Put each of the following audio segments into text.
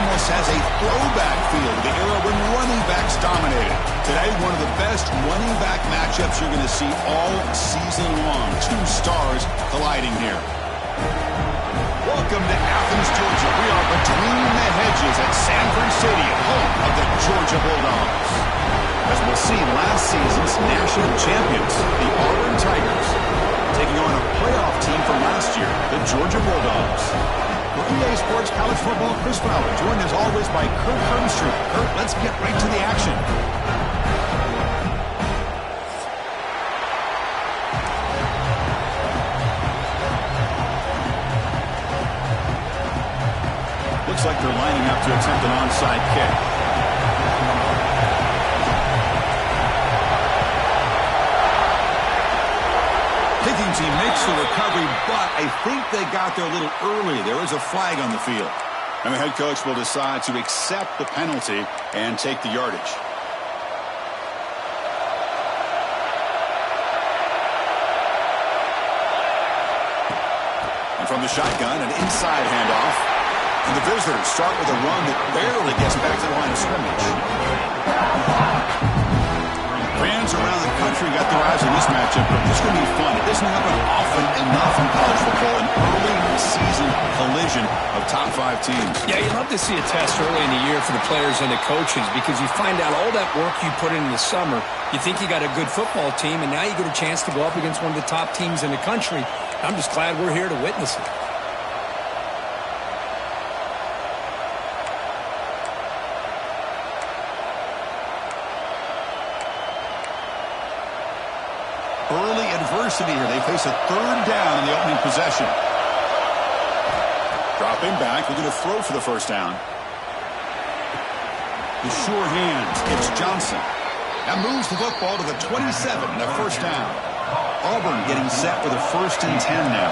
almost has a throwback feel to the era when running backs dominated. Today, one of the best running back matchups you're going to see all season long. Two stars colliding here. Welcome to Athens, Georgia. We are between the hedges at Sanford Stadium, home of the Georgia Bulldogs. As we'll see, last season's national champions, the Auburn Tigers, taking on a playoff team from last year, the Georgia Bulldogs. For EA Sports College Football, Chris Fowler, joined as always by Kurt Hermstrom. Kurt, let's get right to the action. Looks like they're lining up to attempt an onside kick. Kicking team makes the recovery, but I think they got there a little early. There is a flag on the field. And the head coach will decide to accept the penalty and take the yardage. And from the shotgun, an inside handoff. And the visitors start with a run that barely gets back to the line of scrimmage. Fans around the country got their eyes on this matchup, but this is going to be fun. It doesn't happen often enough in college football, an early season collision of top 5 teams. Yeah, you love to see a test early in the year for the players and the coaches because you find out all that work you put in the summer. You think you got a good football team, and now you get a chance to go up against one of the top teams in the country. I'm just glad we're here to witness it. Early adversity here. They face a third down in the opening possession. Dropping back, looking to throw for the first down. The sure hands. It's Johnson. That moves the football to the 27 and a first down. Auburn getting set with a 1st and 10 now.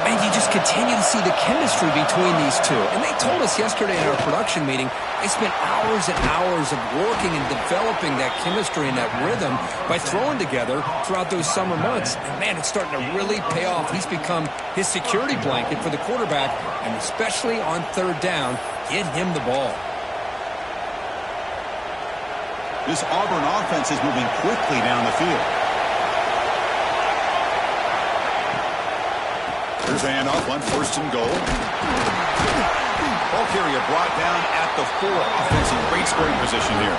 And you just continue to see the chemistry between these two. And they told us yesterday in our production meeting, they spent hours and hours of working and developing that chemistry and that rhythm by throwing together throughout those summer months. And, man, it's starting to really pay off. He's become his security blanket for the quarterback, and especially on third down, get him the ball. This Auburn offense is moving quickly down the field. Here's a handoff on 1st and goal. Ball carrier brought down at the 4. Offense in great scoring position here.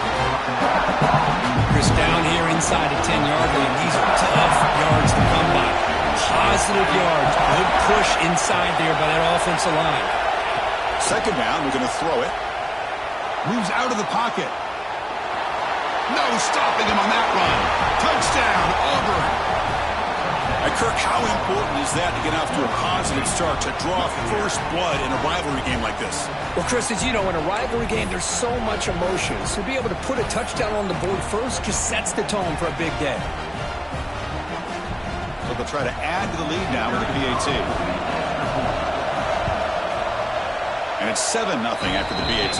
Chris down here inside the 10-yard line. These are tough yards to come by. Positive yards. Good push inside there by that offensive line. 2nd down. We're going to throw it. Moves out of the pocket. No stopping him on that run. Touchdown, Auburn. Kirk, how important is that to get off to a positive start, to draw first blood in a rivalry game like this? Well, Chris, as you know, in a rivalry game, there's so much emotion. So to be able to put a touchdown on the board first just sets the tone for a big day. So they'll try to add to the lead now with the PAT. And it's 7-0 after the PAT.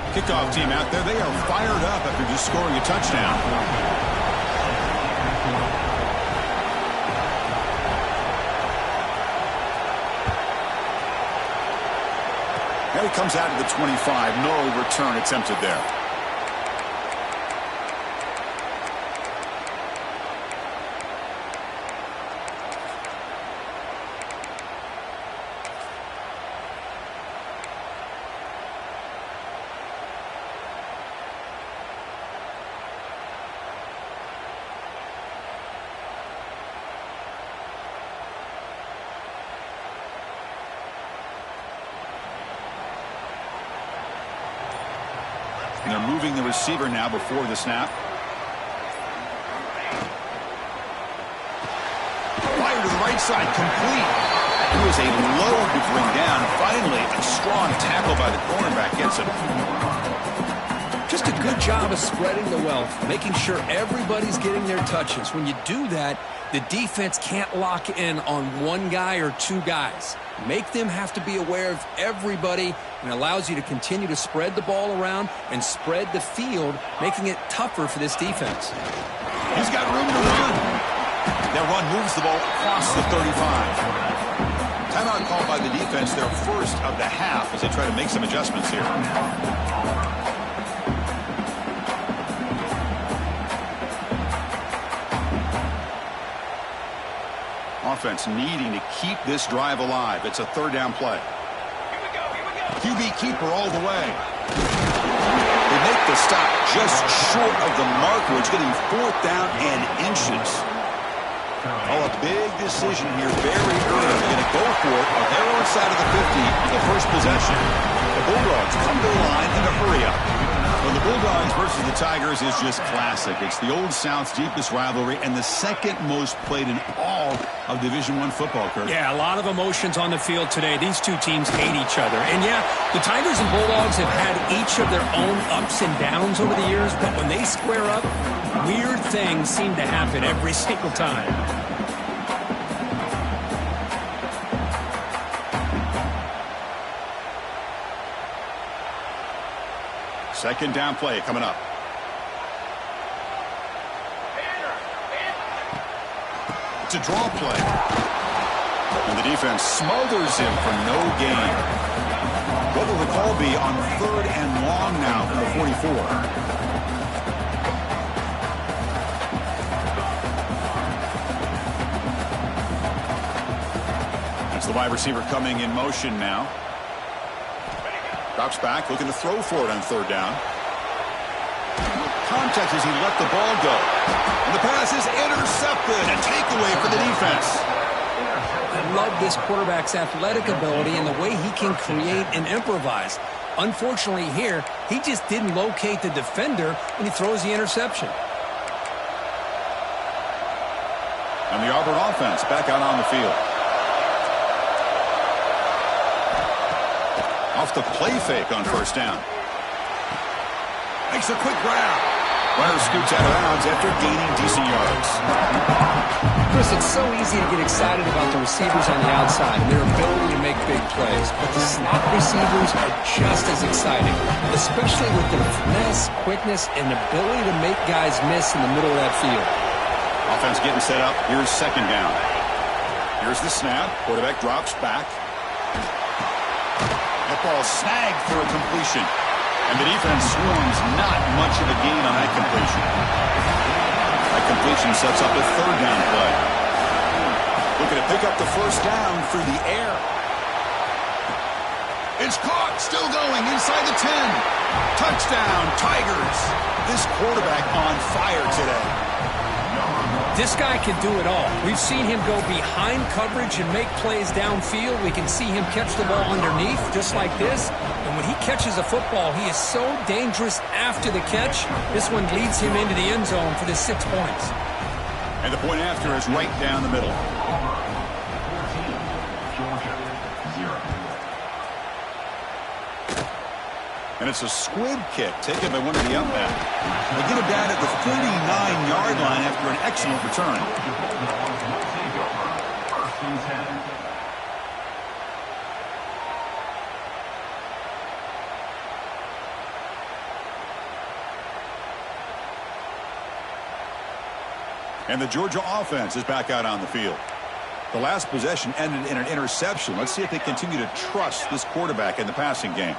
Kickoff team out there, they are fired up after just scoring a touchdown. And he comes out to the 25. No return attempted there. And they're moving the receiver now before the snap. Fire to the right side, complete. It was a load to bring down. Finally, a strong tackle by the cornerback gets him. Just a good job of spreading the wealth, making sure everybody's getting their touches. When you do that, the defense can't lock in on one guy or two guys. Make them have to be aware of everybody, and allows you to continue to spread the ball around and spread the field, making it tougher for this defense. He's got room to run. That run moves the ball across the 35. Timeout called by the defense, their first of the half, as they try to make some adjustments here. Offense needing to keep this drive alive. It's a third down play. Here we go. QB keeper all the way. They make the stop just short of the marker. It's getting fourth down and inches. Oh, a big decision here very early. They're going to go for it. They're on the side of the 50 for the first possession. The Bulldogs come to the line in a hurry up. Well, the Bulldogs versus the Tigers is just classic. It's the Old South's deepest rivalry and the second most played in all of Division I football, Kurt. Yeah, a lot of emotions on the field today. These two teams hate each other. And yeah, the Tigers and Bulldogs have had each of their own ups and downs over the years, but when they square up, weird things seem to happen every single time. Second down play coming up. It's a draw play. And the defense smothers him for no gain. What will the call be on third and long now from the 44? That's the wide receiver coming in motion now. Drops back, looking to throw for it on third down. Contact as he let the ball go. And the pass is intercepted. A takeaway for the defense. I love this quarterback's athletic ability and the way he can create and improvise. Unfortunately here, he just didn't locate the defender when he throws the interception. And the Auburn offense back out on the field. Off the play fake on first down. Makes a quick grab. Runner scoots out of bounds after gaining decent yards. Chris, it's so easy to get excited about the receivers on the outside and their ability to make big plays. But the slot receivers are just as exciting, especially with their finesse, quickness, and ability to make guys miss in the middle of that field. Offense getting set up. Here's second down. Here's the snap. Quarterback drops back. That ball snagged for a completion. And the defense swarms not much of a gain on that completion. That completion sets up a third down play. Looking to pick up the first down through the air. It's caught. Still going inside the 10. Touchdown, Tigers. This quarterback on fire today. This guy can do it all. We've seen him go behind coverage and make plays downfield. We can see him catch the ball underneath, just like this. And when he catches a football, he is so dangerous after the catch. This one leads him into the end zone for the 6 points. And the point after is right down the middle. And it's a squib kick taken by one of the up men. They get it down at the 39-yard line after an excellent return. And the Georgia offense is back out on the field. The last possession ended in an interception. Let's see if they continue to trust this quarterback in the passing game.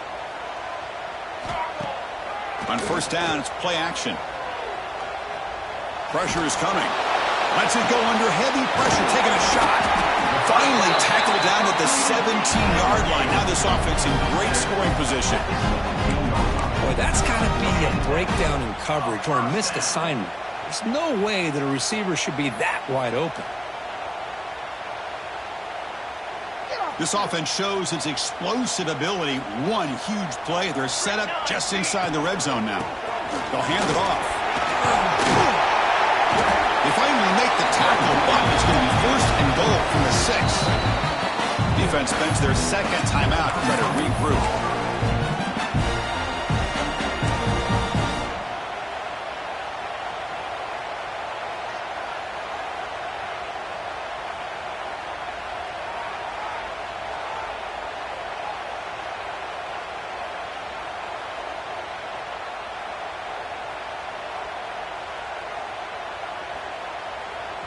On first down, it's play action. Pressure is coming. Lets it go under heavy pressure, taking a shot. Finally tackled down at the 17-yard line. Now this offense in great scoring position. Boy, that's got to be a breakdown in coverage or a missed assignment. There's no way that a receiver should be that wide open. This offense shows its explosive ability. One huge play. They're set up just inside the red zone now. They'll hand it off. They finally make the tackle, but it's going to be first and goal from the 6. Defense spends their second timeout to try to regroup.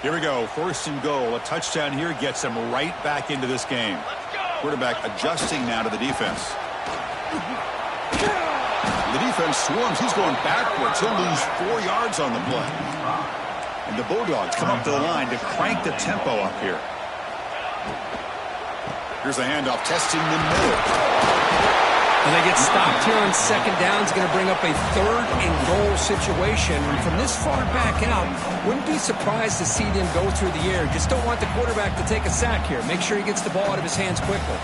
Here we go. First and goal. A touchdown here gets them right back into this game. Quarterback adjusting now to the defense. The defense swarms. He's going backwards. He'll lose 4 yards on the play. And the Bulldogs come up to the line to crank the tempo up here. Here's the handoff, testing the middle. And they get stopped here on second down. It's going to bring up a third and goal situation. And from this far back out, wouldn't be surprised to see them go through the air. Just don't want the quarterback to take a sack here. Make sure he gets the ball out of his hands quickly.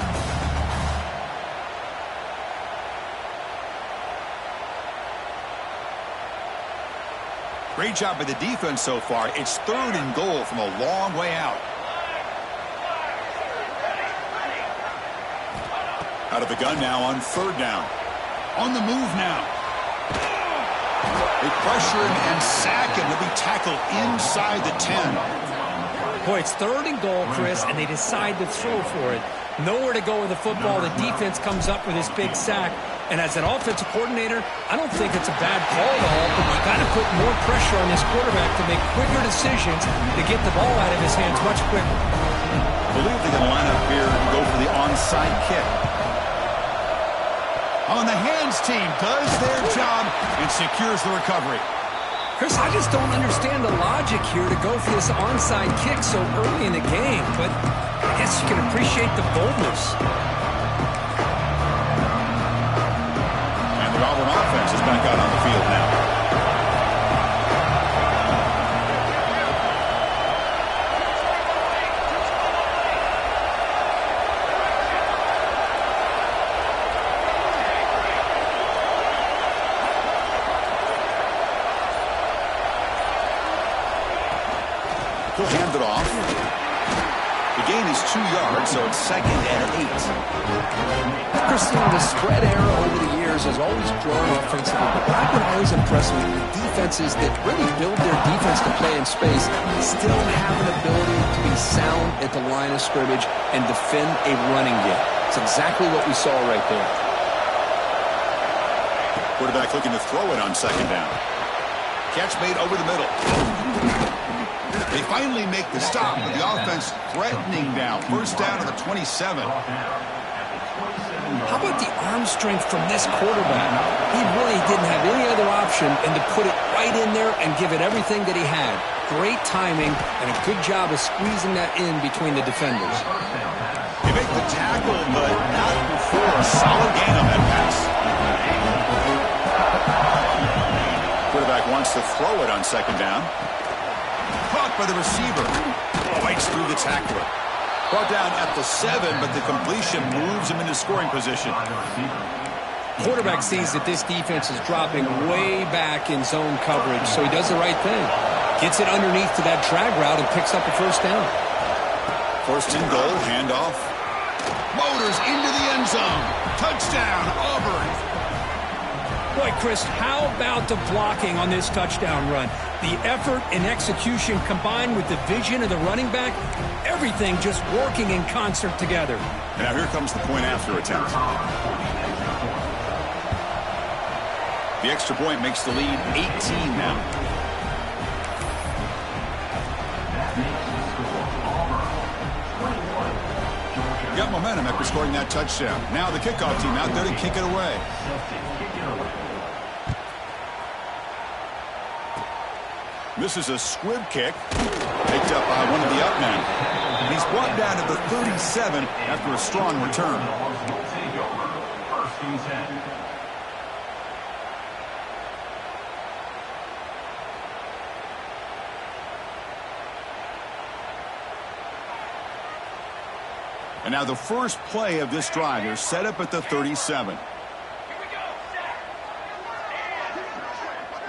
Great job by the defense so far. It's third and goal from a long way out. Out of the gun now on third down. On the move now. They pressure him and sack him. He'll be tackled inside the 10. Boy, it's third and goal, Chris, and they decide to throw for it. Nowhere to go with the football. The defense comes up with this big sack. And as an offensive coordinator, I don't think it's a bad call at all, but you got to put more pressure on this quarterback to make quicker decisions to get the ball out of his hands much quicker. I believe they can line up here and go for the onside kick. On the hands team does their job and secures the recovery. Chris, I just don't understand the logic here to go for this onside kick so early in the game, but I guess you can appreciate the boldness. And the Auburn offense is back out on the field now. He'll hand it off. The gain is 2 yards, so it's second and 8. Christian, the spread era over the years has always grown offensively, but what I've been always impressed with the defenses that really build their defense to play in space still have an ability to be sound at the line of scrimmage and defend a running game. It's exactly what we saw right there. Quarterback looking to throw it on second down. Catch made over the middle. They finally make the stop, but the offense threatening now. First down to the 27. How about the arm strength from this quarterback? He really didn't have any other option than to put it right in there and give it everything that he had. Great timing and a good job of squeezing that in between the defenders. They make the tackle, but not before a solid gain on that pass. Quarterback wants to throw it on second down. Caught by the receiver. Bites through the tackler. Brought down at the 7, but the completion moves him into scoring position. Quarterback sees that this defense is dropping way back in zone coverage, so he does the right thing. Gets it underneath to that drag route and picks up a first down. First and goal, handoff. Motors into the end zone. Touchdown, Auburn. Boy, Chris, how about the blocking on this touchdown run? The effort and execution combined with the vision of the running back, everything just working in concert together. And now here comes the point after attempt. The extra point makes the lead 18 now. Got momentum after scoring that touchdown. Now the kickoff team out there to kick it away. This is a squib kick, picked up by one of the up men. And he's brought down to the 37 after a strong return. And now the first play of this drive is set up at the 37.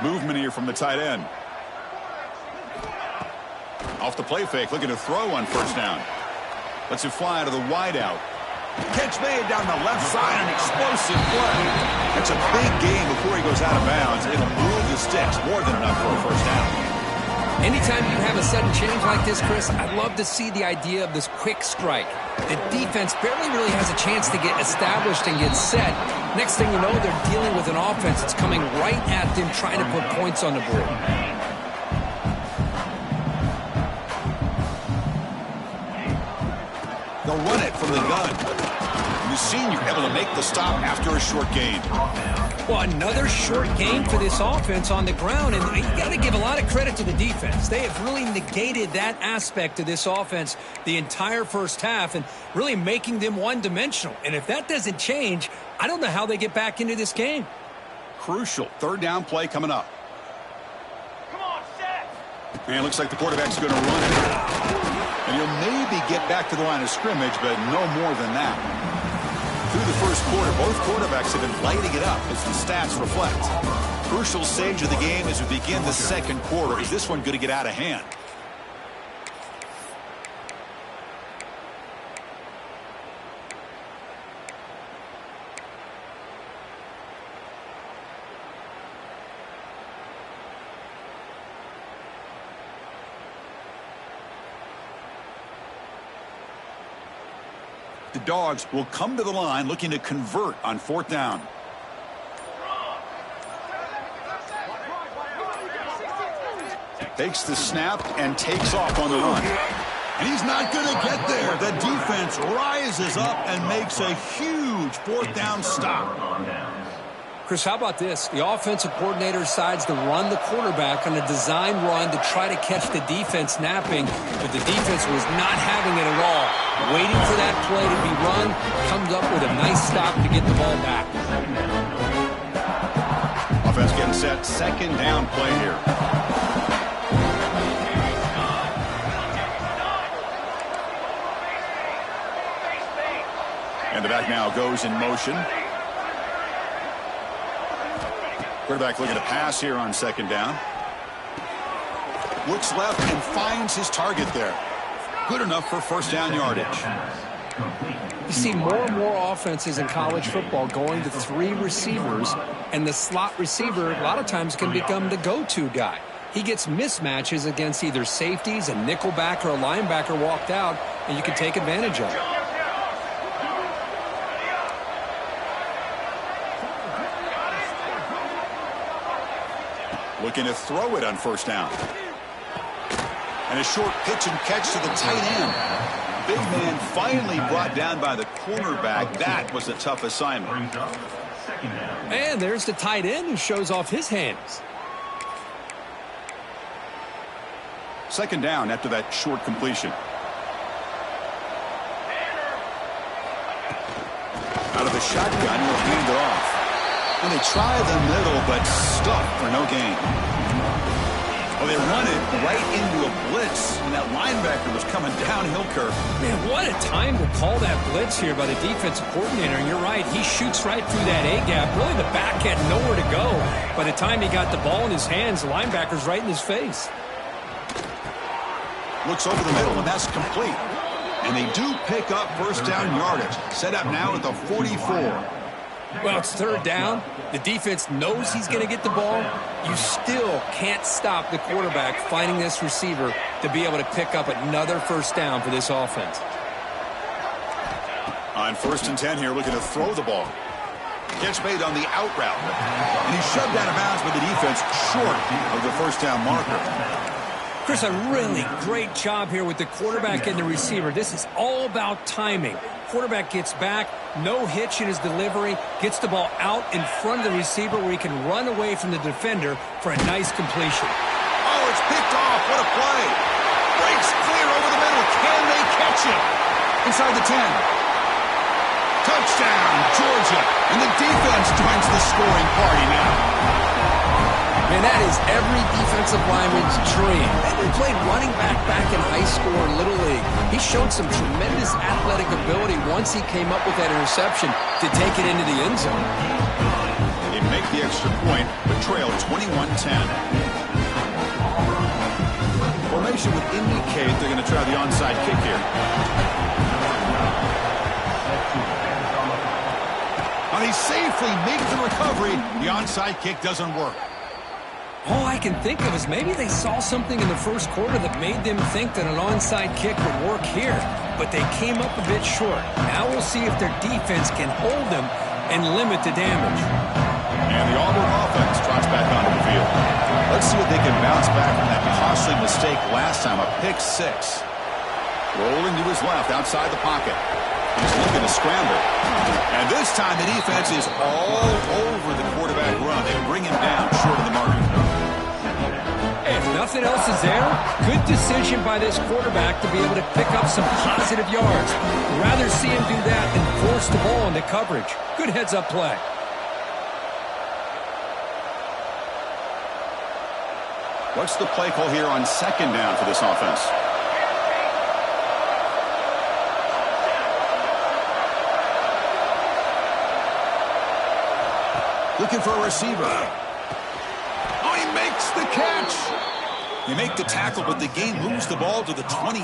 Movement here from the tight end. Off the play fake, looking to throw on first down. Lets it fly to the wideout. Catch made down the left side, an explosive play. That's a big gain before he goes out of bounds. It'll move the sticks, more than enough for a first down. Anytime you have a sudden change like this, Chris, I'd love to see the idea of this quick strike. The defense barely really has a chance to get established and get set. Next thing you know, they're dealing with an offense that's coming right at them, trying to put points on the board. They'll run it from the gun. And the senior able to make the stop after a short gain. Well, another short gain for this offense on the ground, and you got to give a lot of credit to the defense. They have really negated that aspect of this offense the entire first half and really making them one-dimensional. And if that doesn't change, I don't know how they get back into this game. Crucial third down play coming up. Come on, set. And it looks like the quarterback's going to run it. And he'll maybe get back to the line of scrimmage, but no more than that. Through the first quarter, both quarterbacks have been lighting it up as the stats reflect. Crucial stage of the game as we begin the second quarter. Is this one going to get out of hand? The Dogs will come to the line looking to convert on fourth down. Takes the snap and takes off on the run. And he's not going to get there. The defense rises up and makes a huge fourth down stop. Chris, how about this? The offensive coordinator decides to run the quarterback on a design run to try to catch the defense napping, but the defense was not having it at all. Waiting for that play to be run, comes up with a nice stop to get the ball back. Offense getting set, second down play here. And the back now goes in motion. Quarterback looking to pass here on second down. Looks left and finds his target there. Good enough for first down yardage. You see more and more offenses in college football going to three receivers, and the slot receiver a lot of times can become the go-to guy. He gets mismatches against either safeties, a nickelback, or a linebacker walked out, and you can take advantage of it. Looking to throw it on first down. And a short pitch and catch to the tight end. Big man finally brought down by the cornerback. That was a tough assignment. And there's the tight end who shows off his hands. Second down after that short completion. Out of the shotgun, he'll hand it off. And they try the middle, but stuck for no gain. Well, they run it right into a blitz, and that linebacker was coming downhill curve. Man, what a time to call that blitz here by the defensive coordinator. And you're right, he shoots right through that A-gap. Really, the back had nowhere to go. By the time he got the ball in his hands, the linebacker's right in his face. Looks over the middle, and that's complete. And they do pick up first down yardage. Set up now at the 44. Well, it's third down. The defense knows he's going to get the ball. You still can't stop the quarterback finding this receiver to be able to pick up another first down for this offense. On 1st and 10 here, looking to throw the ball. Catch made on the out route. And he's shoved out of bounds by the defense short of the first down marker. Chris, a really great job here with the quarterback and the receiver. This is all about timing. Quarterback gets back, no hitch in his delivery, gets the ball out in front of the receiver where he can run away from the defender for a nice completion. Oh, it's picked off. What a play. Breaks clear over the middle. Can they catch him? Inside the 10. Touchdown, Georgia. And the defense joins the scoring party now. Man, that is every defensive lineman's dream. He played running back in high school or Little League. He showed some tremendous athletic ability once he came up with that interception to take it into the end zone. They make the extra point, but trail 21-10. Formation would indicate they're going to try the onside kick here. Now they safely make the recovery. The onside kick doesn't work. All I can think of is maybe they saw something in the first quarter that made them think that an onside kick would work here, but they came up a bit short. Now we'll see if their defense can hold them and limit the damage. And the Auburn offense trots back onto the field. Let's see if they can bounce back from that costly mistake last time, a pick six. Rolling to his left, outside the pocket. He's looking to scramble. And this time the defense is all over the quarterback run. They bring him down short of the mark. If nothing else is there, good decision by this quarterback to be able to pick up some positive yards. Rather see him do that than force the ball into coverage. Good heads-up play. What's the play call here on second down for this offense? Looking for a receiver. Oh, he makes the catch. They make the tackle, but the game moves the ball to the 28.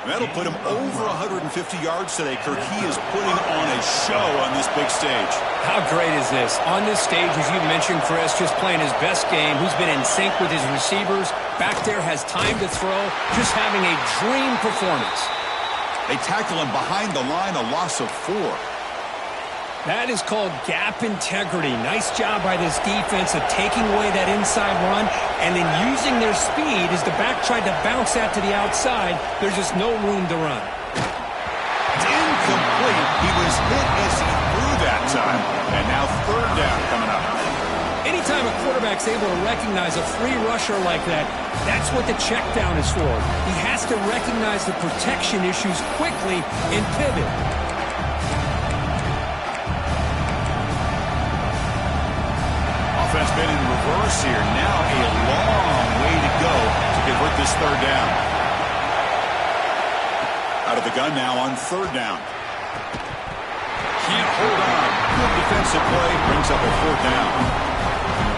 That'll put him over 150 yards today. Kirk, he is putting on a show on this big stage. How great is this? On this stage, as you mentioned, Chris, just playing his best game. Who's been in sync with his receivers. Back there, has time to throw. Just having a dream performance. They tackle him behind the line, a loss of 4. That is called gap integrity. Nice job by this defense of taking away that inside run and then using their speed as the back tried to bounce that to the outside. There's just no room to run. It's incomplete. He was hit as he threw that time. And now third down coming up. Anytime a quarterback's able to recognize a free rusher like that, that's what the check down is for. He has to recognize the protection issues quickly and pivot. Offense been in reverse here. Now a long way to go to convert this third down. Out of the gun now on third down. Can't hold on. Good defensive play. Brings up a fourth down.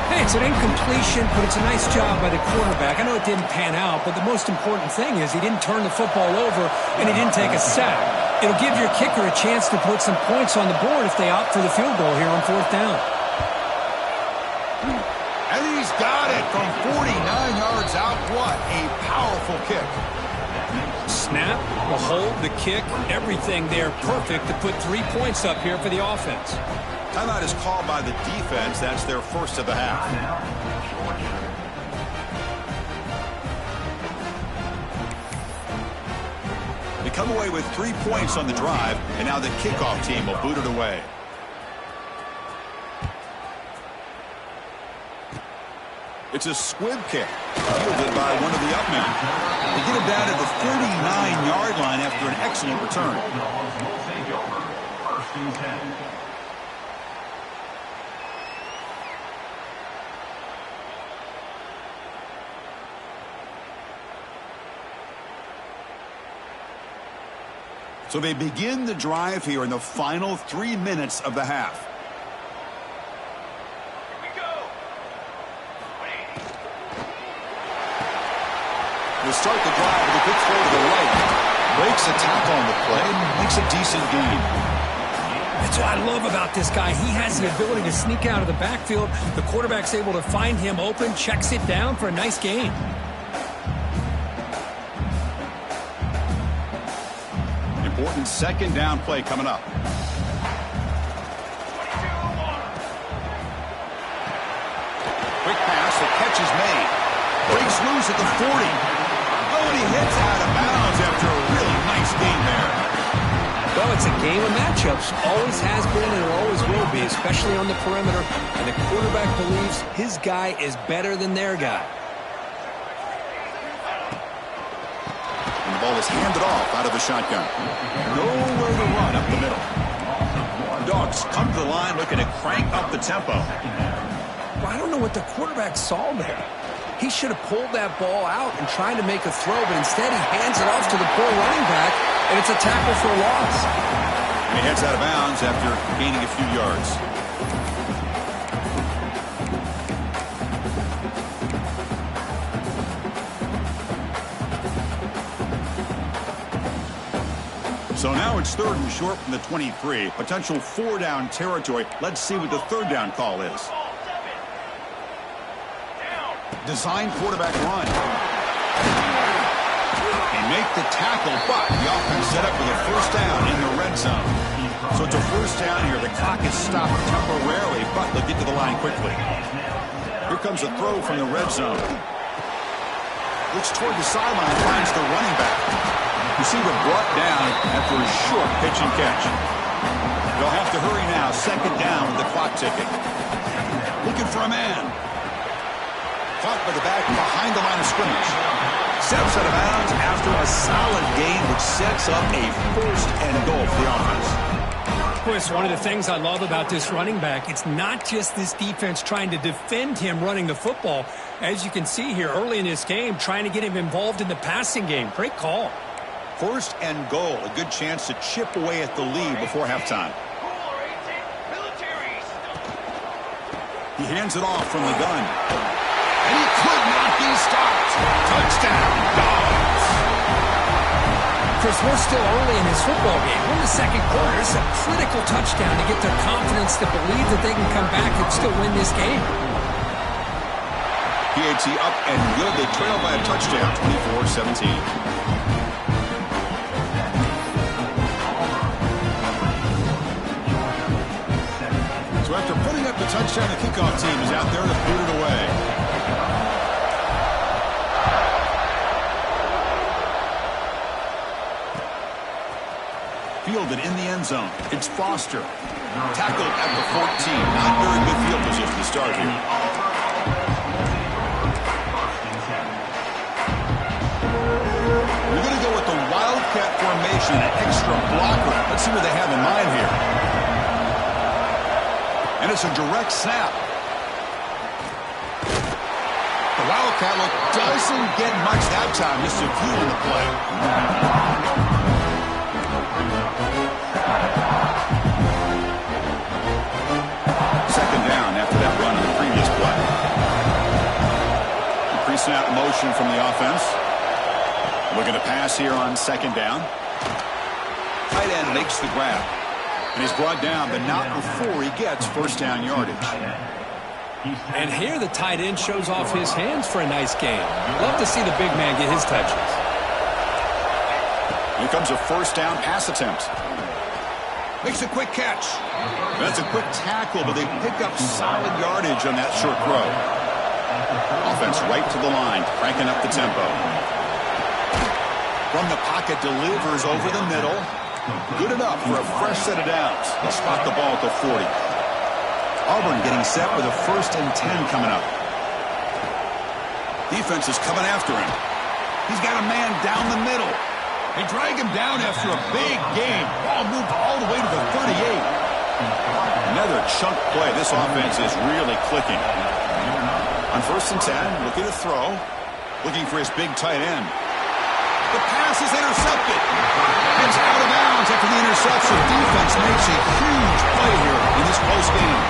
Hey, it's an incompletion, but it's a nice job by the quarterback. I know it didn't pan out, but the most important thing is he didn't turn the football over and he didn't take a sack. It'll give your kicker a chance to put some points on the board if they opt for the field goal here on fourth down. And he's got it from 49 yards out. What a powerful kick. Snap, the hold, the kick, everything there perfect to put 3 points up here for the offense. Timeout is called by the defense. That's their first of the half. They come away with 3 points on the drive, and now the kickoff team will boot it away. It's a squib kick, fielded by one of the up men. They get him down at the 39-yard line after an excellent return. So they begin the drive here in the final 3 minutes of the half. They'll start the drive with a quick throw to the right. Breaks a tackle on the play and makes a decent gain. That's what I love about this guy. He has the ability to sneak out of the backfield. The quarterback's able to find him open, checks it down for a nice gain. Important second down play coming up. Quick pass, the catch is made. Breaks loose at the 40. Oh, and he hits out of bounds after a really nice gain there. Well, it's a game of matchups. Always has been and it always will be, especially on the perimeter. And the quarterback believes his guy is better than their guy. And the ball is handed off out of the shotgun. Nowhere to run up the middle. Dogs come to the line looking to crank up the tempo. Well, I don't know what the quarterback saw there. He should have pulled that ball out and tried to make a throw, but instead he hands it off to the poor running back, and it's a tackle for a loss. And he heads out of bounds after gaining a few yards. So now it's third and short from the 23. Potential 4-down territory. Let's see what the third down call is. Design quarterback run. They make the tackle, but the offense set up with a first down in the red zone. So it's a first down here. The clock is stopped temporarily, but they'll get to the line quickly. Here comes a throw from the red zone. Looks toward the sideline, finds the running back. Receiver brought down after a short pitch and catch. They'll have to hurry now. Second down with the clock ticking. Looking for a man. Caught by the back behind the line of scrimmage. Steps out of bounds after a solid gain, which sets up a first and goal for the offense. Chris, one of the things I love about this running back, it's not just this defense trying to defend him running the football. As you can see here early in this game, trying to get him involved in the passing game. Great call. First and goal, a good chance to chip away at the lead before halftime. He hands it off from the gun. And he could not be stopped. Touchdown, Dogs. Chris, we're still early in this football game. We're in the second quarter. It's a critical touchdown to get their confidence to believe that they can come back and still win this game. PAT up and good. They trail by a touchdown, 24-17. So after putting up the touchdown, the kickoff team is out there to boot it away. Fielded in the end zone. It's Foster. Tackled at the 14. Not very good field position to start here. We're going to go with the Wildcat formation, an extra blocker. Let's see what they have in mind here. And it's a direct snap. The Wildcat look doesn't get much that time. Just a few in the play. Second down after that run in the previous play. The pre-snap motion from the offense. Looking to pass here on second down. Tight end makes the grab. And he's brought down, but not before he gets first down yardage. And here the tight end shows off his hands for a nice gain. Love to see the big man get his touches. Here comes a first down pass attempt. Makes a quick catch. That's a quick tackle, but they pick up solid yardage on that short throw. Offense right to the line, cranking up the tempo. From the pocket, delivers over the middle. Good enough for a fresh set of downs. They'll spot the ball at the 40. Auburn getting set with a 1st and 10 coming up. Defense is coming after him. He's got a man down the middle. They drag him down after a big gain. Ball moved all the way to the 38. Another chunk play. This offense is really clicking. On 1st and 10, looking to throw. Looking for his big tight end. The pass is intercepted. It's out of bounds after the interception. Defense makes a huge play here in this close game.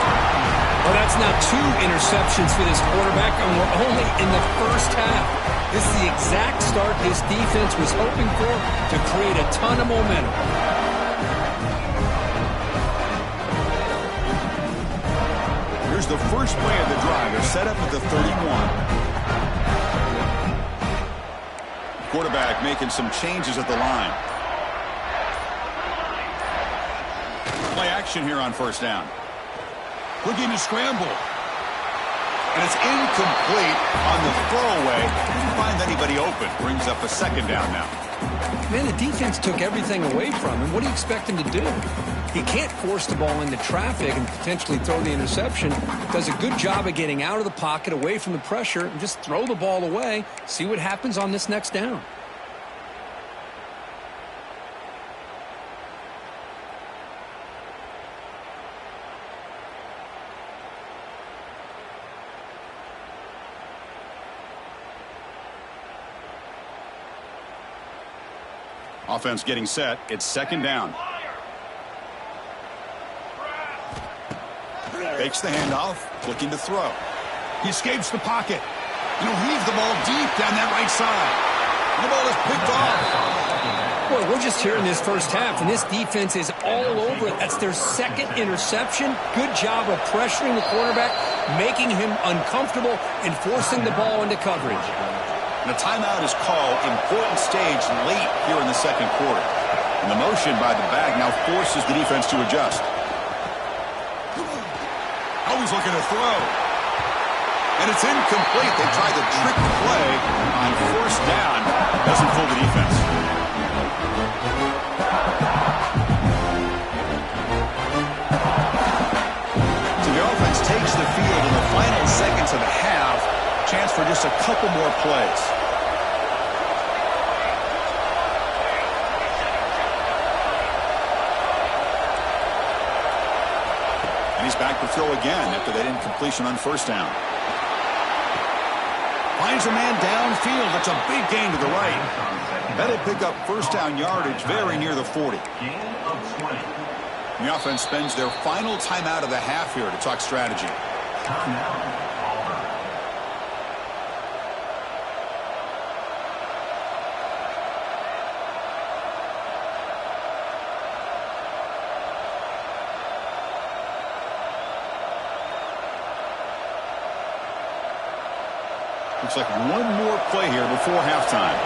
Well, that's now 2 interceptions for this quarterback, and we're only in the first half. This is the exact start this defense was hoping for to create a ton of momentum. Here's the first play of the drive. They're set up at the 31. Quarterback making some changes at the line. Play action here on first down. Looking to scramble. And it's incomplete on the throwaway. Didn't find anybody open. Brings up a second down now. Man, the defense took everything away from him. What do you expect him to do? He can't force the ball into traffic and potentially throw the interception. Does a good job of getting out of the pocket, away from the pressure, and just throw the ball away. See what happens on this next down. Offense getting set. It's second down. Fakes the handoff, looking to throw. He escapes the pocket. And he'll heave the ball deep down that right side. And the ball is picked off. Boy, we're just here in this first half, and this defense is all over it. That's their second interception. Good job of pressuring the quarterback, making him uncomfortable, and forcing the ball into coverage. And a timeout is called. Important stage late here in the second quarter. And the motion by the back now forces the defense to adjust. Always looking to throw. And it's incomplete. They tried the trick play on first down. Doesn't fool the defense. So the offense takes the field in the final seconds of the half. Chance for just a couple more plays. And he's back to throw again after that incompletion on first down. Finds a man downfield. That's a big gain to the right. That'll pick up first down yardage very near the 40. The offense spends their final timeout of the half here to talk strategy. Looks like one more play here before halftime.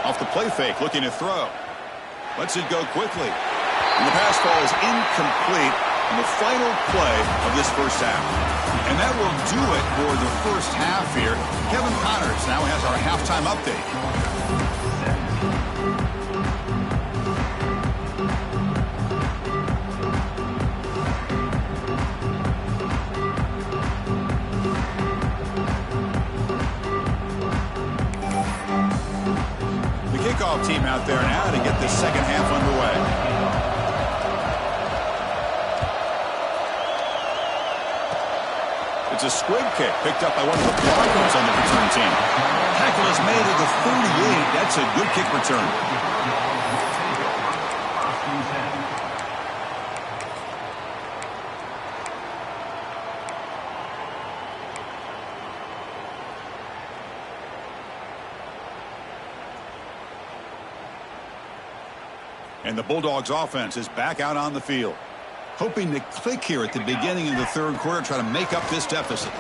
Off the play fake, looking to throw. Lets it go quickly. And the pass ball is incomplete in the final play of this first half. And that will do it for the first half here. Kevin Connors now has our halftime update. Kickoff team out there now to get this second half underway. It's a squib kick picked up by one of the blockers on the return team. Tackle is made at the 38. That's a good kick return. And the Bulldogs offense is back out on the field. Hoping to click here at the beginning of the third quarter, try to make up this deficit.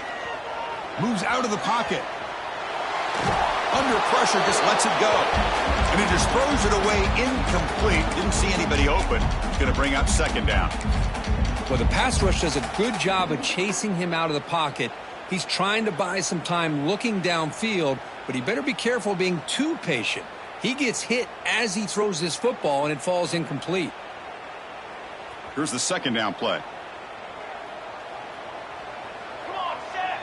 Moves out of the pocket. Under pressure, just lets it go. And he just throws it away incomplete. Didn't see anybody open. He's going to bring up second down. Well, the pass rush does a good job of chasing him out of the pocket. He's trying to buy some time looking downfield, but he better be careful being too patient. He gets hit as he throws this football, and it falls incomplete. Here's the second down play. Come on, set.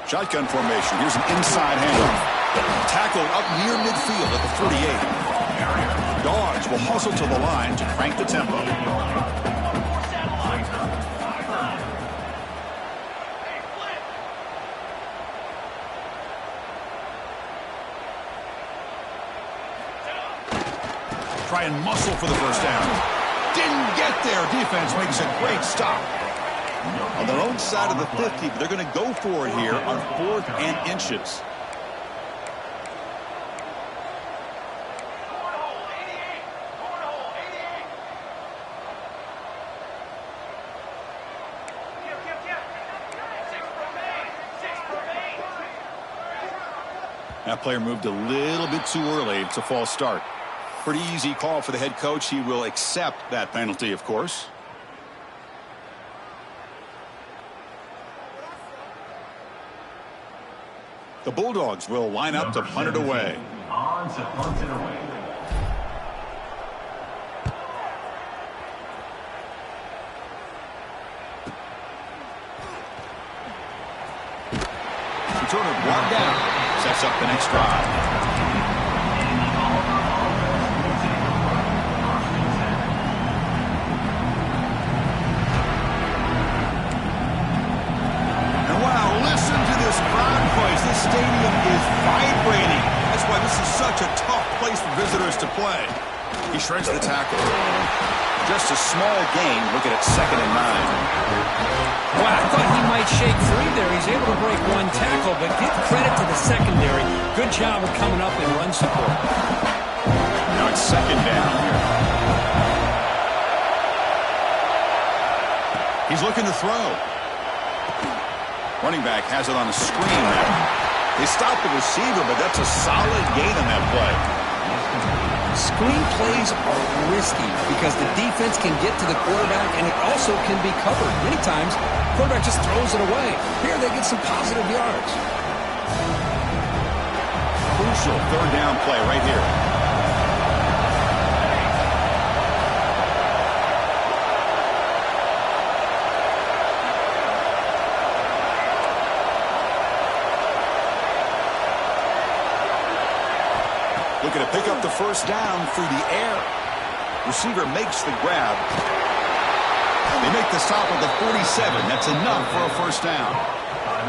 Shotgun formation. Here's an inside handoff. Tackled up near midfield at the 48. Dogs will hustle to the line to crank the tempo. Try and muscle for the first down. Didn't get there. Defense makes a great stop. On their own side of the 50, but they're going to go for it here on 4th and inches. That player moved a little bit too early. It's a false start. Pretty easy call for the head coach. He will accept that penalty, of course. The Bulldogs will line up to punt it away. On to punt it away. Returner brought down. Sets up the next drive. This stadium is vibrating. That's why this is such a tough place for visitors to play. He shreds the tackle. Just a small gain. Looking at 2nd and 9. Well, I thought he might shake free there. He's able to break one tackle, but give credit to the secondary. Good job of coming up in run support. Now it's 2nd down here. He's looking to throw. Running back has it on a screen now. They stopped the receiver, but that's a solid gain on that play. Screen plays are risky because the defense can get to the quarterback and it also can be covered. Many times, the quarterback just throws it away. Here they get some positive yards. Crucial third down play right here. Looking to pick up the first down through the air. Receiver makes the grab. They make the stop at the 47. That's enough for a first down.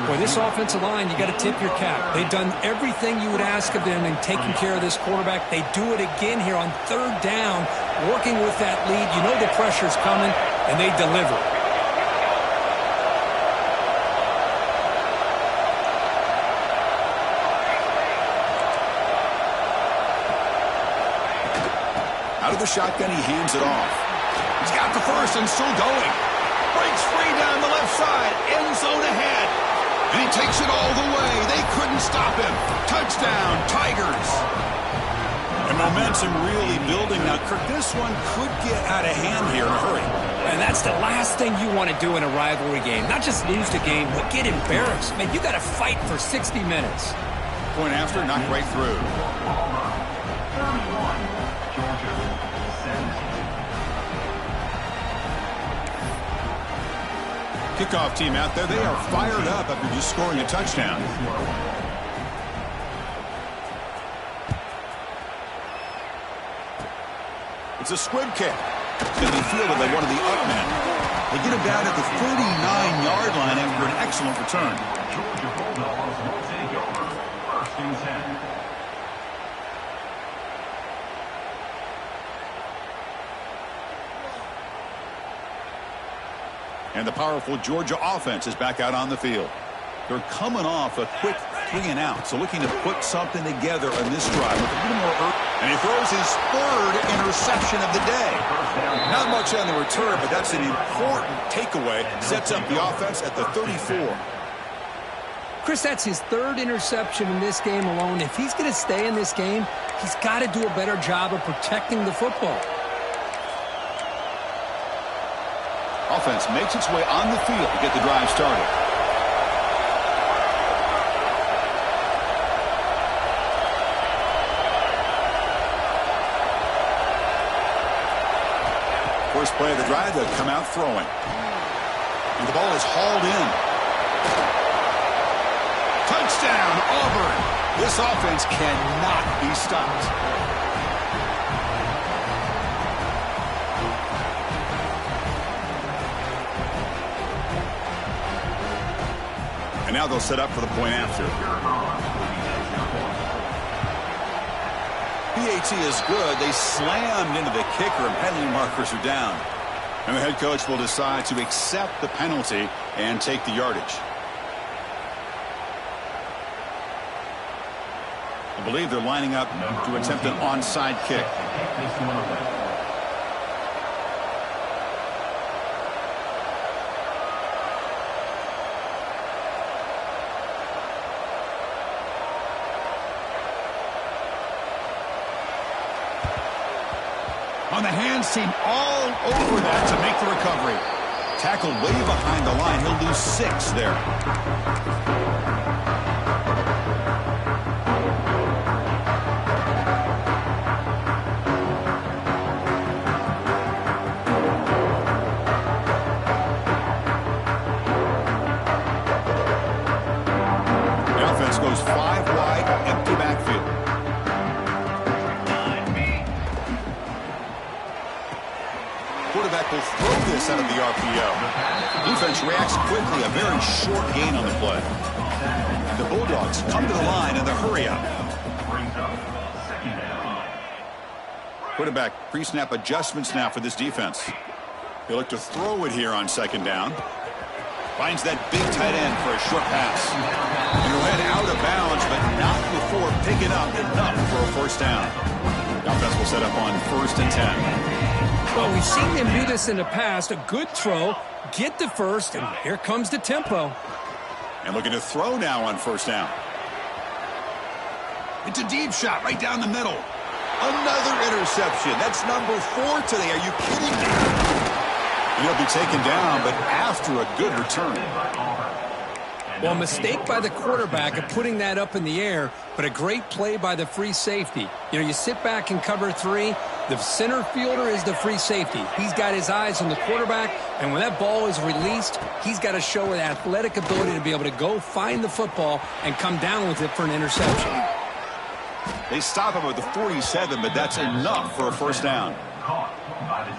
Boy, this offensive line, you got to tip your cap. They've done everything you would ask of them in taking care of this quarterback. They do it again here on third down, working with that lead. You know the pressure's coming, and they deliver. Out of the shotgun, he hands it off. He's got the first and still going. Breaks free down the left side. End zone ahead. And he takes it all the way. They couldn't stop him. Touchdown, Tigers. And momentum really building. Now, Kirk, this one could get out of hand here in a hurry. And that's the last thing you want to do in a rivalry game. Not just lose the game, but get embarrassed. Man, you got to fight for 60 minutes. Point after, knocked right through. Kickoff team out there. They are fired up after just scoring a touchdown. It's a squib kick. It's going to be fielded by one of the up men. They get him down at the 39-yard line after an excellent return. Georgia Bulldogs will take over. First and 10. And the powerful Georgia offense is back out on the field. They're coming off a quick 3-and-out, so looking to put something together on this drive with a little more and he throws his third interception of the day. Not much on the return, but that's an important takeaway. Sets up the offense at the 34. Chris, that's his third interception in this game alone. If he's going to stay in this game, he's got to do a better job of protecting the football. Offense makes its way on the field to get the drive started. First play of the drive, they'll come out throwing. And the ball is hauled in. Touchdown, Auburn. This offense cannot be stopped. And now they'll set up for the point after. PAT is good. They slammed into the kicker and penalty markers are down. And the head coach will decide to accept the penalty and take the yardage. I believe they're lining up to attempt an onside kick. On the hands team all over that to make the recovery. Tackled way behind the line. He'll lose 6 there. The offense goes 5 wide, empty backfield. Quarterback will throw this out of the RPO. Defense reacts quickly. A very short gain on the play. The Bulldogs come to the line in the hurry up. Quarterback pre-snap adjustments now for this defense. They look to throw it here on second down. Finds that big tight end for a short pass. And he'll head out of bounds, but not before picking up enough for a first down. The offense will set up on 1st and 10. Well, we've seen them do this in the past. A good throw, get the first, and here comes the tempo. And looking to throw now on 1st down. It's a deep shot right down the middle. Another interception. That's number 4 today. Are you kidding me? And he'll be taken down, but after a good return. Well, a mistake by the quarterback of putting that up in the air, but a great play by the free safety. You know, you sit back and cover 3. The center fielder is the free safety. He's got his eyes on the quarterback, and when that ball is released, he's got to show an athletic ability to be able to go find the football and come down with it for an interception. They stop him at the 47, but that's enough for a first down.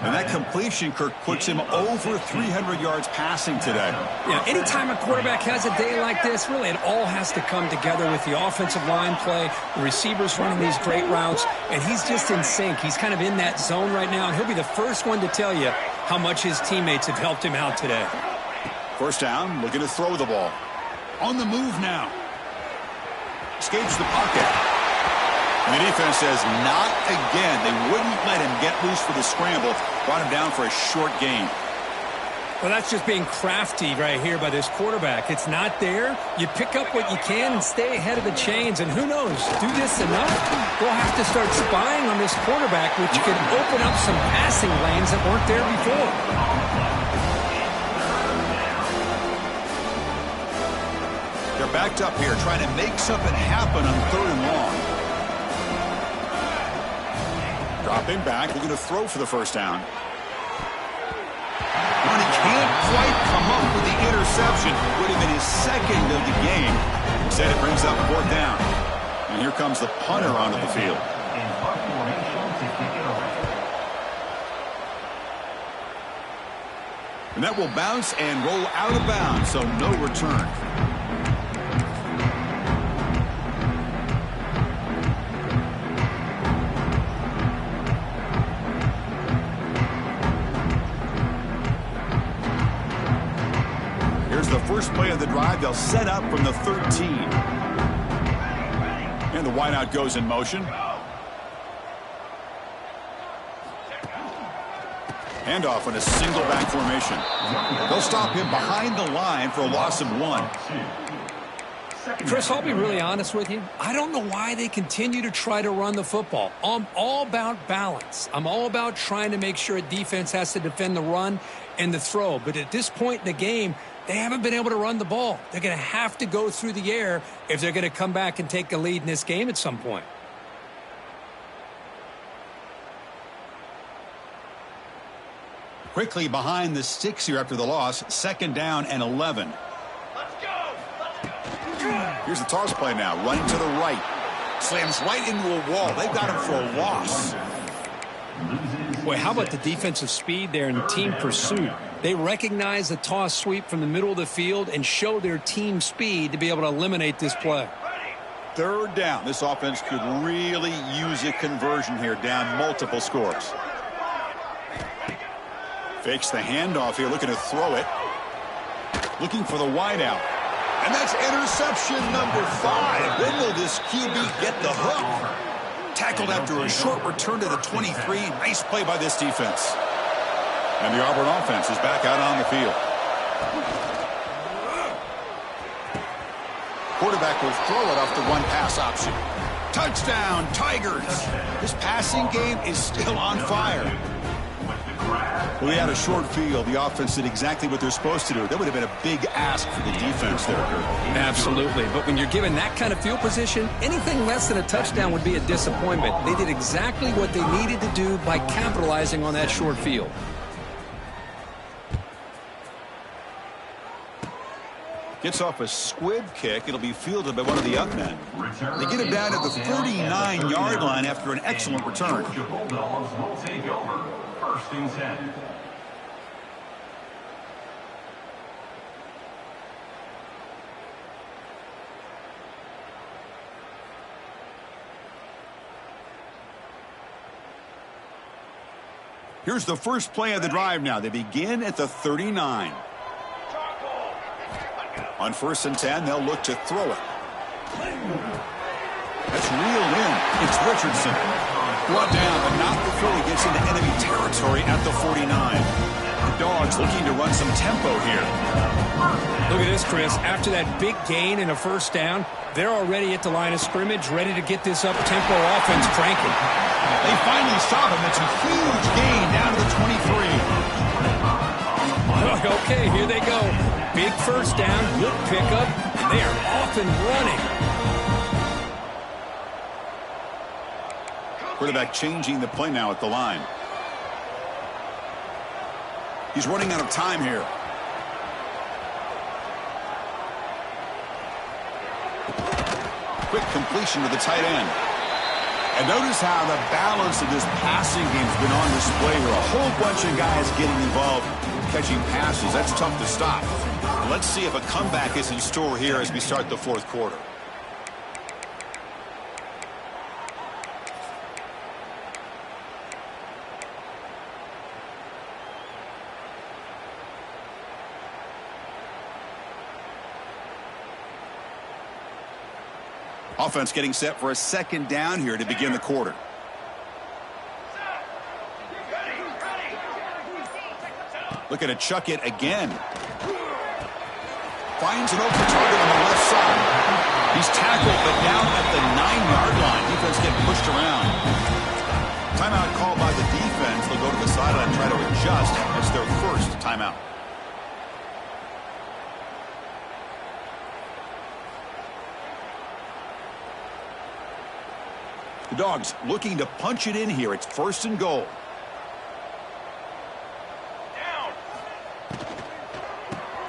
And that completion, Kirk, puts him over 300 yards passing today. Yeah, anytime a quarterback has a day like this, really it all has to come together with the offensive line play, the receivers running these great routes, and he's just in sync. He's kind of in that zone right now, and he'll be the first one to tell you how much his teammates have helped him out today. First down, looking to throw the ball. On the move now. Escapes the pocket. And the defense says, not again. They wouldn't let him get loose for the scramble. Brought him down for a short gain. Well, that's just being crafty right here by this quarterback. It's not there. You pick up what you can and stay ahead of the chains. And who knows, do this enough, we'll have to start spying on this quarterback, which could open up some passing lanes that weren't there before. They're backed up here, trying to make something happen on 3rd and long. Dropping back, looking to throw for the first down. When he can't quite come up with the interception, would have been his 2nd of the game. Instead, it brings up 4th down. And here comes the punter onto the field. And that will bounce and roll out of bounds, so no return. The first play of the drive, they'll set up from the 13. And the wideout goes in motion. Handoff in a single back formation. They'll stop him behind the line for a loss of 1. Chris, I'll be really honest with you. I don't know why they continue to try to run the football. I'm all about balance. I'm all about trying to make sure a defense has to defend the run and the throw. But at this point in the game, they haven't been able to run the ball. They're going to have to go through the air if they're going to come back and take a lead in this game at some point. Quickly behind the sticks here after the loss. 2nd down and 11. Let's go! Here's the toss play now. Running to the right. Slams right into a wall. They've got him for a loss. Boy, how about the defensive speed there and team pursuit? They recognize the toss sweep from the middle of the field and show their team speed to be able to eliminate this play. 3rd down. This offense could really use a conversion here, down multiple scores. Fakes the handoff here, looking to throw it. Looking for the wideout. And that's interception number 5. When will this QB get the hook? Tackled after a short return to the 23. Nice play by this defense. And the Auburn offense is back out on the field. Quarterback will throw it off the one pass option. Touchdown, Tigers. This passing game is still on fire. Well, we had a short field. The offense did exactly what they're supposed to do. That would have been a big ask for the defense there, Kurt. Absolutely. But when you're given that kind of field position, anything less than a touchdown would be a disappointment. They did exactly what they needed to do by capitalizing on that short field. Gets off a squib kick. It'll be fielded by one of the up men. They get him down at the 39-yard line after an excellent return. First and 10. Here's the first play of the drive now. They begin at the 39. On 1st and 10, they'll look to throw it. That's reeled in. It's Richardson. Brought down, but not before he gets into enemy territory at the 49. Dogs looking to run some tempo here. Look at this, Chris. After that big gain and a first down, they're already at the line of scrimmage, ready to get this up-tempo offense cranking. They finally stop him. It's a huge gain down to the 23. Okay, here they go. Big first down, good pickup, and they are off and running. Quarterback changing the play now at the line. He's running out of time here. Quick completion to the tight end. And notice how the balance of this passing game has been on display with a whole bunch of guys getting involved catching passes. That's tough to stop. Let's see if a comeback is in store here as we start the fourth quarter. Offense getting set for a second down here to begin the quarter. Looking to chuck it again. Finds an open target on the left side. He's tackled, but down at the 9-yard line. Defense getting pushed around. Timeout called by the defense. They'll go to the sideline and try to adjust. That's their first timeout. The Dogs looking to punch it in here. It's first and goal.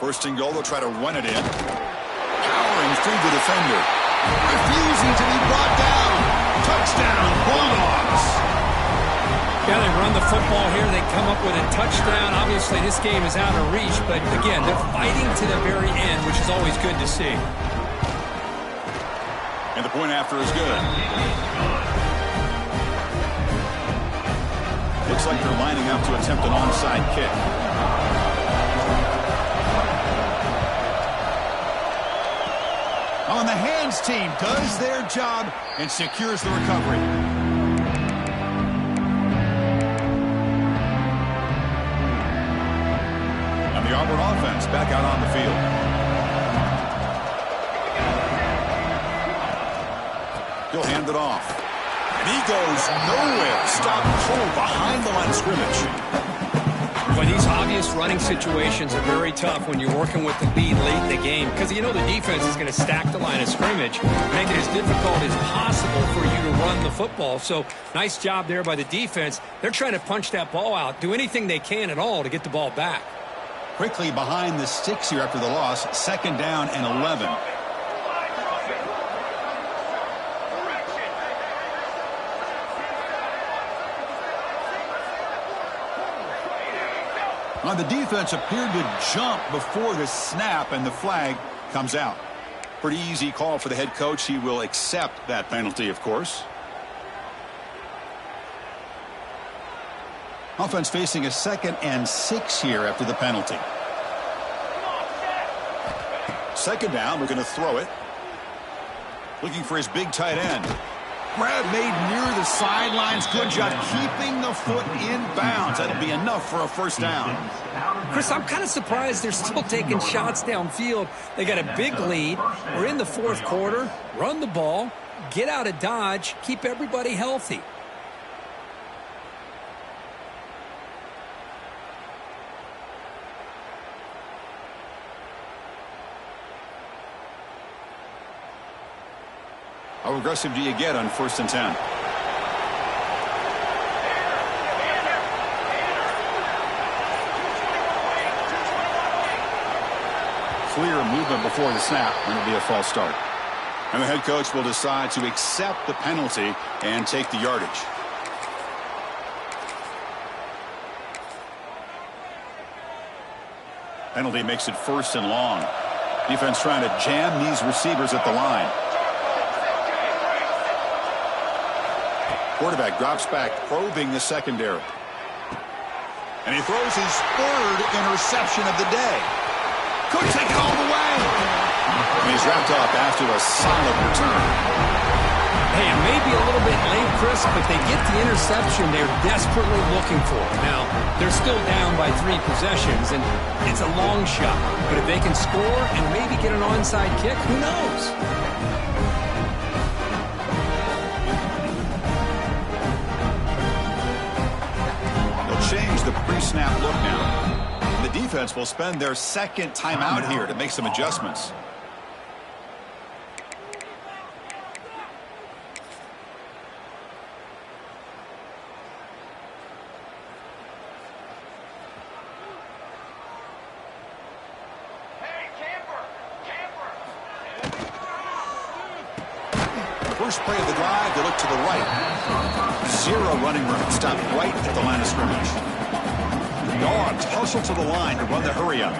First and goal, they'll try to run it in. Powering through the defender. Refusing to be brought down. Touchdown, Bulldogs. Yeah, they run the football here. They come up with a touchdown. Obviously, this game is out of reach, but again, they're fighting to the very end, which is always good to see. And the point after is good. Looks like they're lining up to attempt an onside kick. On the hands team does their job and secures the recovery. And the Auburn offense back out on the field. He'll hand it off. And he goes nowhere. Stop cold behind the line of scrimmage. But these obvious running situations are very tough when you're working with the lead late in the game because you know the defense is going to stack the line of scrimmage, make it as difficult as possible for you to run the football. So nice job there by the defense. They're trying to punch that ball out, do anything they can at all to get the ball back. Quickly behind the sticks here after the loss, second down and 11. Now the defense appeared to jump before the snap, and the flag comes out. Pretty easy call for the head coach. He will accept that penalty, of course. Offense facing a 2nd and 6 here after the penalty. Second down, we're going to throw it. Looking for his big tight end. Grab made near the sidelines. Good job keeping the foot in bounds. That'll be enough for a first down. Chris, I'm kind of surprised they're still taking shots downfield. They got a big lead. We're in the fourth quarter. Run the ball. Get out of Dodge. Keep everybody healthy. How aggressive do you get on 1st and 10? Clear movement before the snap, and it'll be a false start. And the head coach will decide to accept the penalty and take the yardage. Penalty makes it 1st and long. Defense trying to jam these receivers at the line. Quarterback drops back, probing the secondary. And he throws his 3rd interception of the day. Could take it all the way. And he's wrapped up after a solid return. Hey, it may be a little bit late, Chris, but they get the interception they're desperately looking for. Now, they're still down by 3 possessions, and it's a long shot. But if they can score and maybe get an onside kick, who knows? They'll change the pre-snap look now. The defense will spend their second timeout here to make some adjustments. First play of the drive, they look to the right. 0 running room. Stopped right at the line of scrimmage. Dogs hustle to the line to run the hurry up.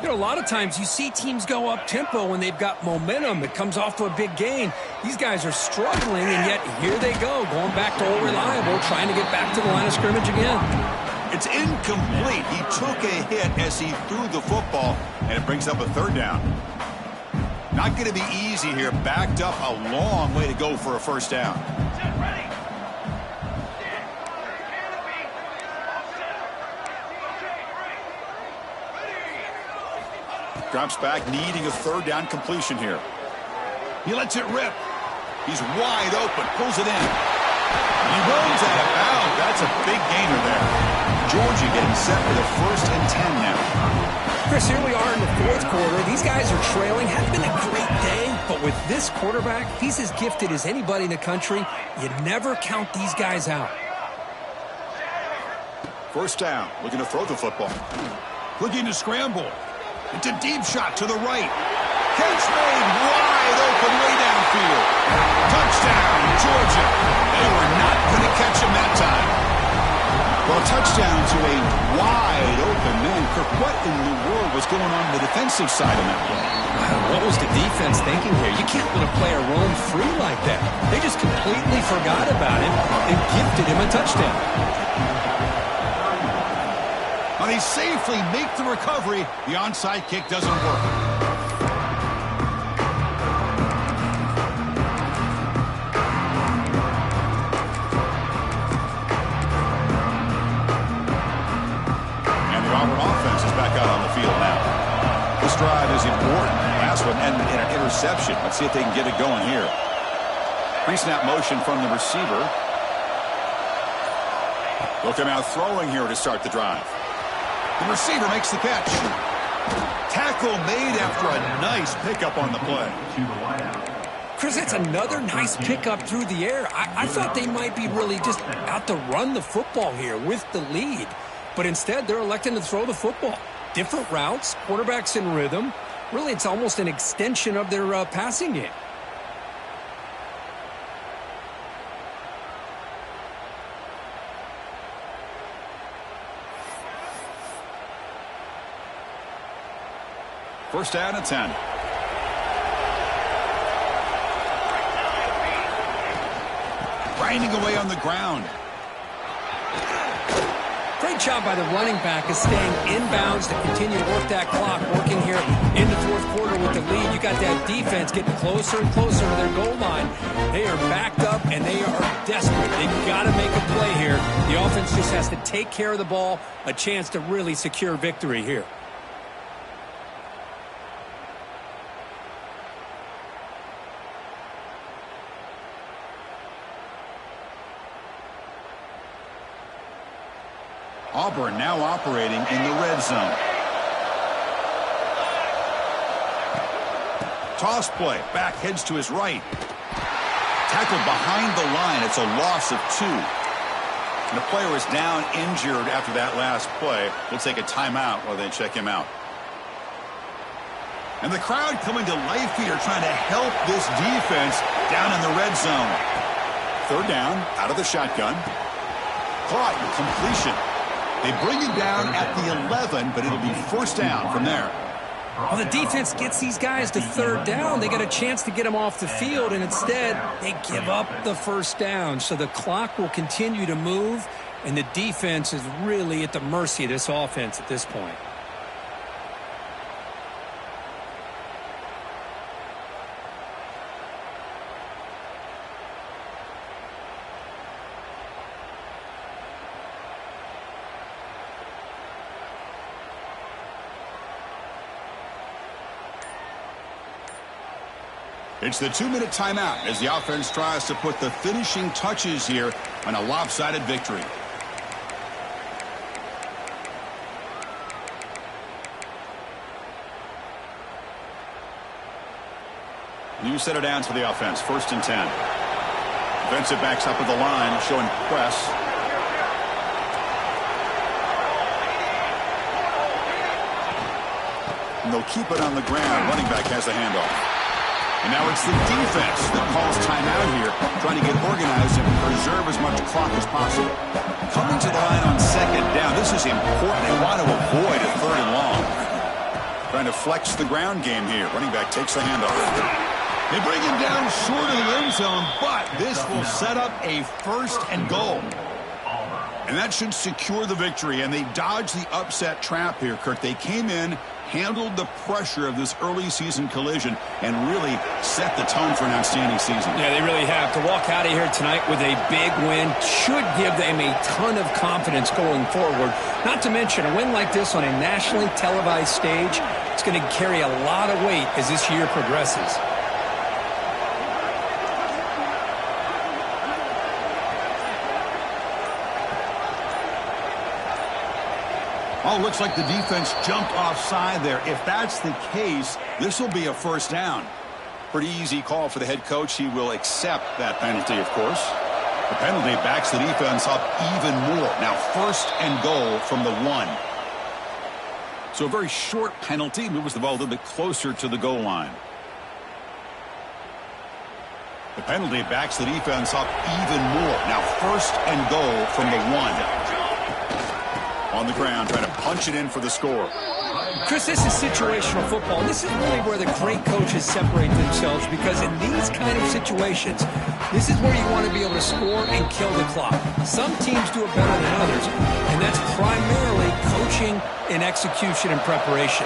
You know, a lot of times you see teams go up-tempo when they've got momentum. It comes off to a big gain. These guys are struggling, and yet here they go, going back to old reliable, trying to get back to the line of scrimmage again. It's incomplete. He took a hit as he threw the football, and it brings up a 3rd down. Not going to be easy here. Backed up a long way to go for a 1st down. Drops back, needing a 3rd down completion here. He lets it rip. He's wide open, pulls it in. He runs out of bounds. That's a big gainer there. Georgia getting set for the 1st and 10 now. Chris, here we are in the 4th quarter. These guys are trailing. Hadn't been a great day, but with this quarterback, he's as gifted as anybody in the country. You never count these guys out. 1st down, looking to throw the football. Looking to scramble. It's a deep shot to the right. Catch made wide open way downfield. Touchdown, Georgia. They were not going to catch him that time. Well, touchdown to a wide open man. Kirk, what in the world was going on the defensive side of that play? What was the defense thinking here? You can't let a player roam free like that. They just completely forgot about him and gifted him a touchdown. Well, they safely make the recovery. The onside kick doesn't work. Drive is important. Last one ended in an interception. Let's see if they can get it going here. Pre-snap motion from the receiver. They'll come out throwing here to start the drive. The receiver makes the catch. Tackle made after a nice pickup on the play. Chris, that's another nice pickup through the air. I thought they might be really just out to run the football here with the lead. But instead, they're electing to throw the football. Different routes, quarterbacks in rhythm. Really, it's almost an extension of their passing game. First down and 10. Grinding away on the ground. Great job by the running back is staying inbounds to continue to work that clock, working here in the 4th quarter with the lead. You got that defense getting closer and closer to their goal line. They are backed up, and they are desperate. They've got to make a play here. The offense just has to take care of the ball, a chance to really secure victory here. Auburn now operating in the red zone. Toss play. Back heads to his right. Tackled behind the line. It's a loss of 2. And the player is down injured after that last play. We'll take a timeout while they check him out. And the crowd coming to life here trying to help this defense down in the red zone. 3rd down, out of the shotgun. Caught, completion. They bring it down at the 11, but it'll be 1st down from there. Well, the defense gets these guys to 3rd down. They got a chance to get them off the field, and instead they give up the 1st down. So the clock will continue to move, and the defense is really at the mercy of this offense at this point. It's the 2-minute timeout as the offense tries to put the finishing touches here on a lopsided victory. New set of downs for the offense. 1st and 10. Defensive backs up at the line, showing press. And they'll keep it on the ground. Running back has the handoff. And now it's the defense that calls timeout here, trying to get organized and preserve as much clock as possible. Coming to the line on 2nd down. This is important. They want to avoid a 3rd and long. Trying to flex the ground game here. Running back takes the handoff. They bring him down short of the end zone, but this will set up a 1st and goal. And that should secure the victory, and they dodge the upset trap here, Kirk. They came in, handled the pressure of this early season collision, and really set the tone for an outstanding season. Yeah, they really have. To walk out of here tonight with a big win should give them a ton of confidence going forward. Not to mention, a win like this on a nationally televised stage, it's going to carry a lot of weight as this year progresses. Oh, looks like the defense jumped offside there. If that's the case, this will be a 1st down. Pretty easy call for the head coach. He will accept that penalty, of course. The penalty backs the defense up even more. Now 1st and goal from the 1. So a very short penalty moves the ball a little bit closer to the goal line. The penalty backs the defense up even more. Now 1st and goal from the 1. On the ground, trying to punch it in for the score. Chris, this is situational football. And this is really where the great coaches separate themselves, because in these kind of situations, this is where you want to be able to score and kill the clock. Some teams do it better than others, and that's primarily coaching and execution and preparation.